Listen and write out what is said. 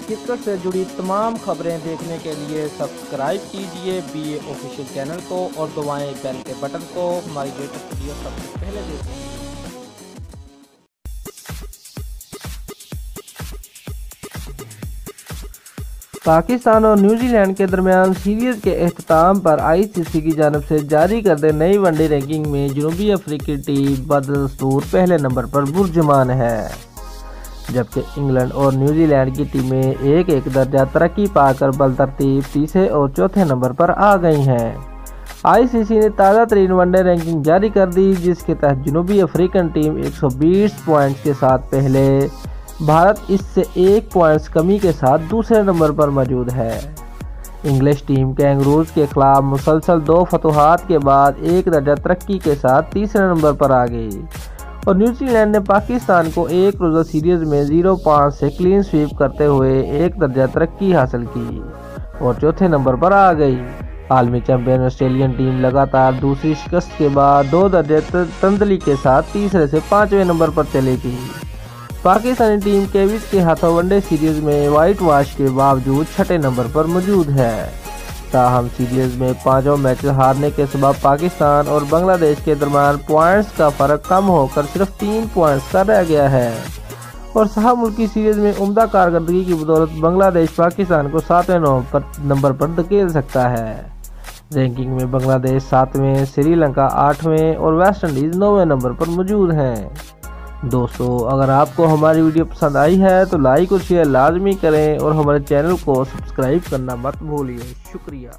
Cricket से जुड़ी तमाम खबरें देखने के लिए सब्सक्राइब कीजिए BA ऑफिशियल चैनल को और दबाएं बेल के बटन को हमारी लेटेस्ट वीडियो सबसे पहले देखें। पाकिस्तान और न्यूजीलैंड के दरमियान सीरीज के अख्ताम पर ICC की जानिब से जारी करदे नई वनडे रैंकिंग में जनूबी अफ्रीकी टीम बदस्तूर पहले नंबर पर बुर्जमान है, जबकि इंग्लैंड और न्यूजीलैंड की टीमें एक एक दर्जा तरक्की पाकर बलतरतीब तीसरे और चौथे नंबर पर आ गई हैं। ICC ने ताज़ा तरीन वनडे रैंकिंग जारी कर दी, जिसके तहत जनूबी अफ्रीकन टीम 120 पॉइंट्स के साथ पहले, भारत इससे 1 पॉइंट्स कमी के साथ दूसरे नंबर पर मौजूद है। इंग्लिश टीम कैंगरूज के खिलाफ मुसलसल 2 फतुहात के बाद एक दर्जा तरक्की के साथ तीसरे नंबर पर आ गई और न्यूजीलैंड ने पाकिस्तान को एक रोज़ा सीरीज में 0-5 से क्लीन स्वीप करते हुए एक दर्जा तरक्की हासिल की और चौथे नंबर पर आ गई। आलमी चैंपियन ऑस्ट्रेलियन टीम लगातार दूसरी शिकस्त के बाद 2 दर्जे तंदली के साथ तीसरे से 5वें नंबर पर चली थी। पाकिस्तानी टीम केविस के हाथों वनडे सीरीज में वाइट वॉश के बावजूद 6ठे नंबर पर मौजूद है। ताहम सीरीज में 5 मैच हारने के सबब पाकिस्तान और बांग्लादेश के दरमियान पॉइंट्स का फ़र्क कम होकर सिर्फ 3 पॉइंट्स का रह गया है और साहब मुल्की सीरीज में उम्दा कारकर्दगी की बदौलत बांग्लादेश पाकिस्तान को 7वें नंबर पर धकेल सकता है। रैंकिंग में बांग्लादेश 7वें, श्रीलंका 8वें और वेस्ट इंडीज़ 9वें नंबर पर मौजूद हैं। दोस्तों, अगर आपको हमारी वीडियो पसंद आई है तो लाइक और शेयर लाजमी करें और हमारे चैनल को सब्सक्राइब करना मत भूलिए। शुक्रिया।